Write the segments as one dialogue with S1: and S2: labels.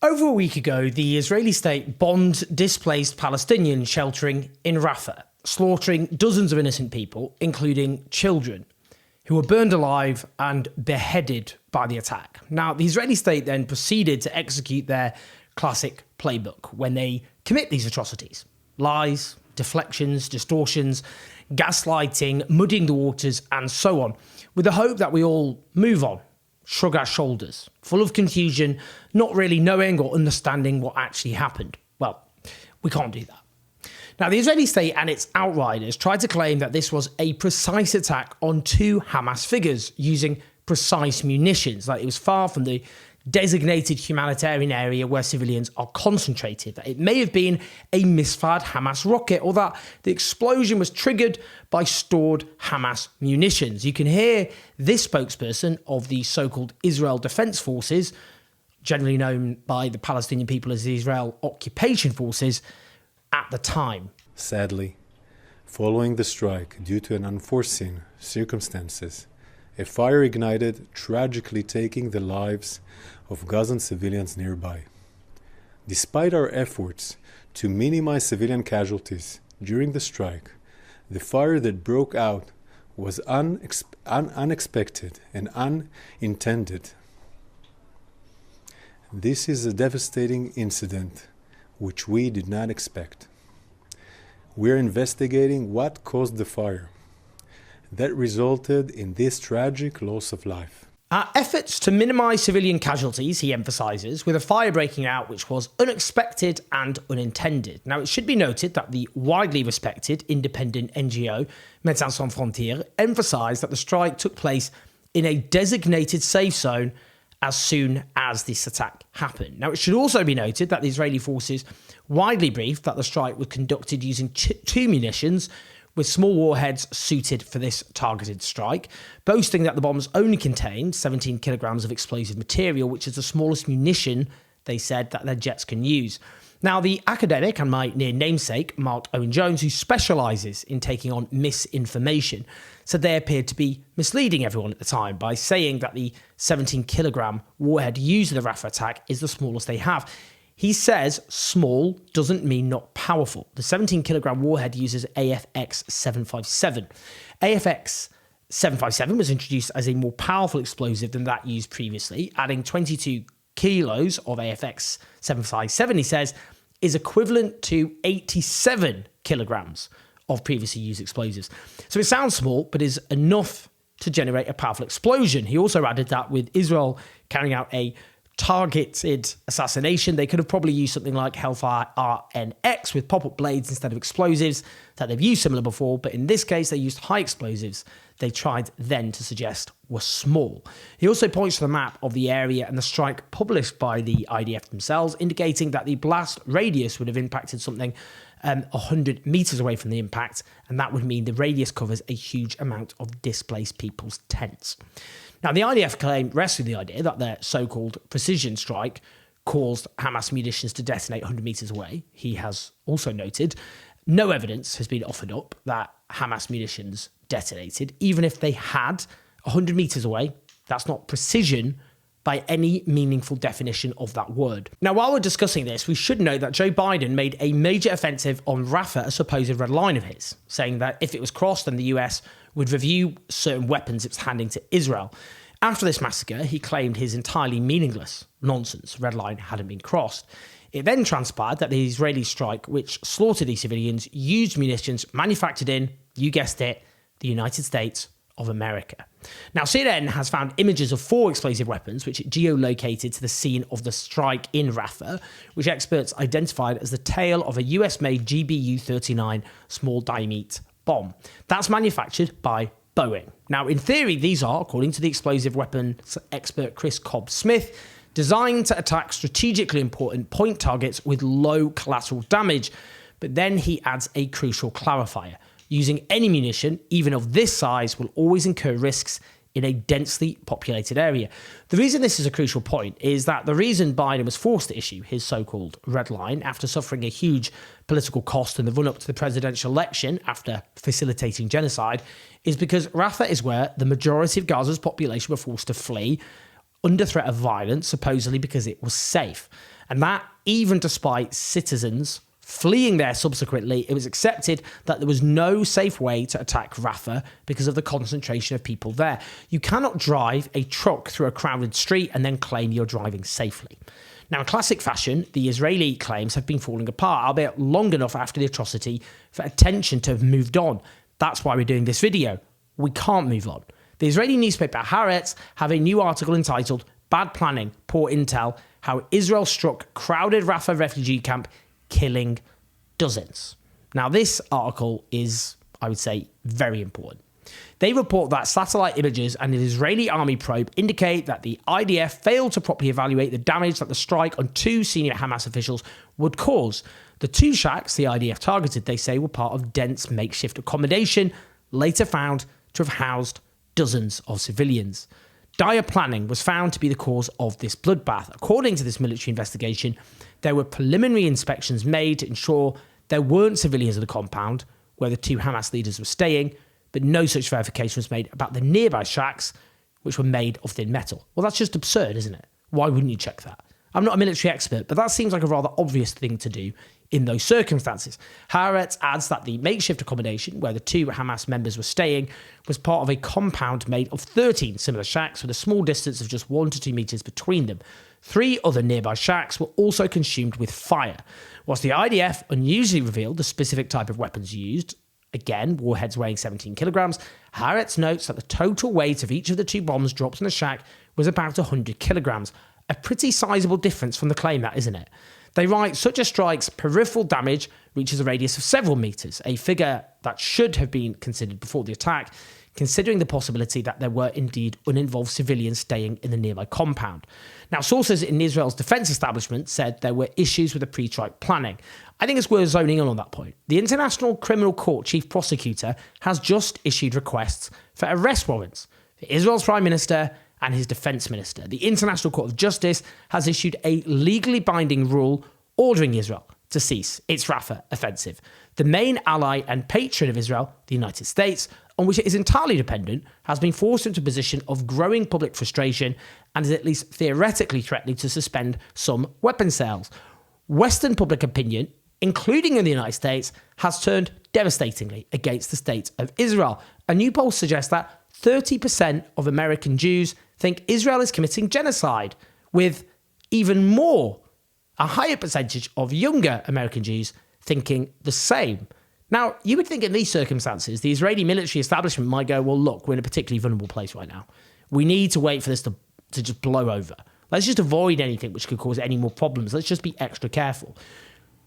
S1: Over a week ago, the Israeli state bombed displaced Palestinians sheltering in Rafah, slaughtering dozens of innocent people, including children, who were burned alive and beheaded by the attack. Now, the Israeli state then proceeded to execute their classic playbook when they commit these atrocities. Lies, deflections, distortions, gaslighting, muddying the waters, and so on, with the hope that we all move on, shrug our shoulders, full of confusion, not really knowing or understanding what actually happened. Well, we can't do that. Now, the Israeli state and its outriders tried to claim that this was a precise attack on two Hamas figures using precise munitions, that it was far from the designated humanitarian area where civilians are concentrated, that it may have been a misfired Hamas rocket, or that the explosion was triggered by stored Hamas munitions. You can hear this spokesperson of the so-called Israel Defense Forces, generally known by the Palestinian people as the Israel Occupation Forces, at the time.
S2: Sadly, following the strike due to an unforeseen circumstances, a fire ignited, tragically taking the lives of Gazan civilians nearby. Despite our efforts to minimize civilian casualties during the strike, the fire that broke out was unexpected and unintended. This is a devastating incident which we did not expect. We're investigating what caused the fire that resulted in this tragic loss of life.
S1: Our efforts to minimise civilian casualties, he emphasises, with a fire breaking out which was unexpected and unintended. Now, it should be noted that the widely respected independent NGO Médecins Sans Frontières emphasised that the strike took place in a designated safe zone as soon as this attack happened. Now, it should also be noted that the Israeli forces widely briefed that the strike was conducted using two munitions with small warheads suited for this targeted strike, boasting that the bombs only contained 17 kilograms of explosive material, which is the smallest munition, they said, that their jets can use. Now, the academic and my near namesake, Mark Owen-Jones, who specialises in taking on misinformation, said they appeared to be misleading everyone at the time by saying that the 17-kilogram warhead used in the Rafah attack is the smallest they have. He says small doesn't mean not powerful. The 17-kilogram warhead uses AFX 757. AFX 757 was introduced as a more powerful explosive than that used previously, adding 22 kilos of AFX 757, he says, is equivalent to 87 kilograms of previously used explosives. So it sounds small, but is enough to generate a powerful explosion. He also added that with Israel carrying out a targeted assassination, they could have probably used something like Hellfire RNX with pop-up blades instead of explosives that they've used similar before, but in this case they used high explosives they tried then to suggest were small. He also points to the map of the area and the strike published by the IDF themselves, indicating that the blast radius would have impacted something 100 metres away from the impact, and that would mean the radius covers a huge amount of displaced people's tents. Now, the IDF claim rests with the idea that their so-called precision strike caused Hamas munitions to detonate 100 metres away. He has also noted no evidence has been offered up that Hamas munitions detonated, even if they had 100 metres away. That's not precision by any meaningful definition of that word. Now, while we're discussing this, we should note that Joe Biden made a major offensive on Rafah, a supposed red line of his, saying that if it was crossed, then the US would review certain weapons it was handing to Israel. After this massacre, he claimed his entirely meaningless nonsense red line hadn't been crossed. It then transpired that the Israeli strike, which slaughtered these civilians, used munitions manufactured in, you guessed it, the United States of America. Now, CNN has found images of 4 explosive weapons, which it geolocated to the scene of the strike in Rafah, which experts identified as the tail of a US-made GBU-39 small diameter bomb. That's manufactured by Boeing. Now, in theory, these are, according to the explosive weapons expert Chris Cobb-Smith, designed to attack strategically important point targets with low collateral damage. But then he adds a crucial clarifier. Using any munition, even of this size, will always incur risks in a densely populated area. The reason this is a crucial point is that the reason Biden was forced to issue his so-called red line after suffering a huge political cost in the run-up to the presidential election after facilitating genocide is because Rafah is where the majority of Gaza's population were forced to flee under threat of violence, supposedly because it was safe. And that even despite citizens fleeing there subsequently, it was accepted that there was no safe way to attack Rafah because of the concentration of people there. You cannot drive a truck through a crowded street and then claim you're driving safely. Now, in classic fashion, the Israeli claims have been falling apart, albeit long enough after the atrocity for attention to have moved on. That's why we're doing this video. We can't move on. The Israeli newspaper Haaretz have a new article entitled "Bad Planning, Poor Intel, How Israel Struck Crowded Rafah Refugee Camp, Killing Dozens." Now, this article is, I would say, very important. They report that satellite images and an Israeli army probe indicate that the IDF failed to properly evaluate the damage that the strike on 2 senior Hamas officials would cause. The 2 shacks the IDF targeted, they say, were part of dense makeshift accommodation, later found to have housed dozens of civilians. Dire planning was found to be the cause of this bloodbath. According to this military investigation, there were preliminary inspections made to ensure there weren't civilians in the compound where the 2 Hamas leaders were staying, but no such verification was made about the nearby shacks, which were made of thin metal. Well, that's just absurd, isn't it? Why wouldn't you check that? I'm not a military expert, but that seems like a rather obvious thing to do in those circumstances. Haaretz adds that the makeshift accommodation where the 2 Hamas members were staying was part of a compound made of 13 similar shacks with a small distance of just 1 to 2 meters between them. 3 other nearby shacks were also consumed with fire. Whilst the IDF unusually revealed the specific type of weapons used, again, warheads weighing 17 kilograms, Haaretz notes that the total weight of each of the 2 bombs dropped in the shack was about 100 kilograms. A pretty sizable difference from the claim, that, isn't it? They write, such a strike's peripheral damage reaches a radius of several meters, a figure that should have been considered before the attack, considering the possibility that there were indeed uninvolved civilians staying in the nearby compound. Now, sources in Israel's defense establishment said there were issues with the pre-strike planning. I think it's worth zoning in on that point. The International Criminal Court chief prosecutor has just issued requests for arrest warrants for Israel's prime minister and his defense minister. The International Court of Justice has issued a legally binding rule ordering Israel to cease its Rafah offensive. The main ally and patron of Israel, the United States, on which it is entirely dependent, has been forced into a position of growing public frustration and is at least theoretically threatening to suspend some weapon sales. Western public opinion, including in the United States, has turned devastatingly against the state of Israel. A new poll suggests that 30% of American Jews think Israel is committing genocide, with even more, a higher percentage of younger American Jews thinking the same. Now, you would think in these circumstances, the Israeli military establishment might go, well, look, we're in a particularly vulnerable place right now. We need to wait for this to just blow over. Let's just avoid anything which could cause any more problems. Let's just be extra careful.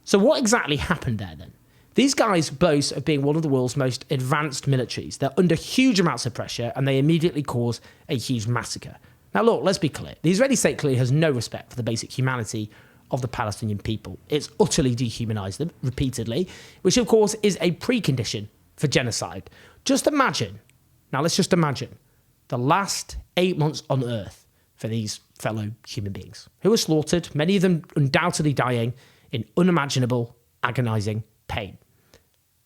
S1: So what exactly happened there then? These guys boast of being one of the world's most advanced militaries. They're under huge amounts of pressure and they immediately cause a huge massacre. Now look, let's be clear. The Israeli state clearly has no respect for the basic humanity of the Palestinian people. It's utterly dehumanized them repeatedly, which of course is a precondition for genocide. Just imagine, now let's just imagine, the last 8 months on earth for these fellow human beings who were slaughtered, many of them undoubtedly dying in unimaginable, agonizing pain.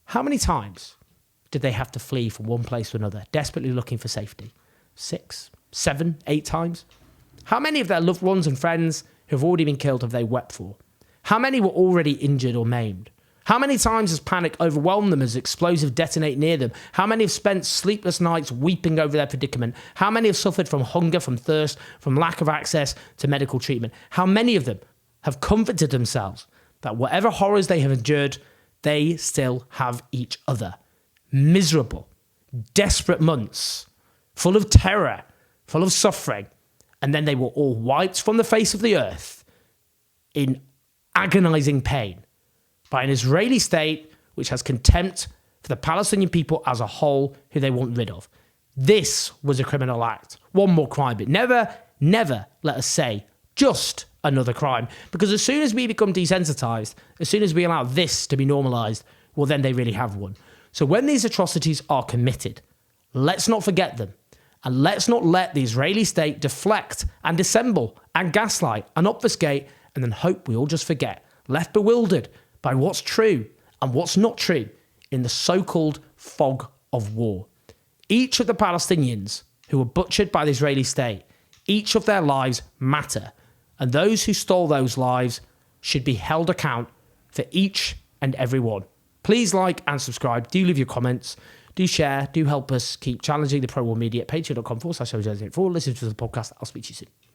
S1: How many times did they have to flee from one place to another, desperately looking for safety? 6, 7, 8 times? How many of their loved ones and friends who have already been killed have they wept for? How many were already injured or maimed? How many times has panic overwhelmed them as explosives detonate near them? How many have spent sleepless nights weeping over their predicament? How many have suffered from hunger, from thirst, from lack of access to medical treatment? How many of them have comforted themselves that whatever horrors they have endured, they still have each other? Miserable, desperate months, full of terror, full of suffering, and then they were all wiped from the face of the earth in agonizing pain by an Israeli state which has contempt for the Palestinian people as a whole, who they want rid of. This was a criminal act. One more crime, but never, never let us say just another crime. Because as soon as we become desensitized, as soon as we allow this to be normalized, well, then they really have one. So when these atrocities are committed, let's not forget them. And let's not let the Israeli state deflect and dissemble and gaslight and obfuscate and then hope we all just forget, left bewildered by what's true and what's not true in the so-called fog of war. Each of the Palestinians who were butchered by the Israeli state, each of their lives matter. and those who stole those lives should be held account for each and every one. Please like and subscribe. Do leave your comments. Do share. Do help us keep challenging the pro-war media at patreon.com/for listen to the podcast. I'll speak to you soon.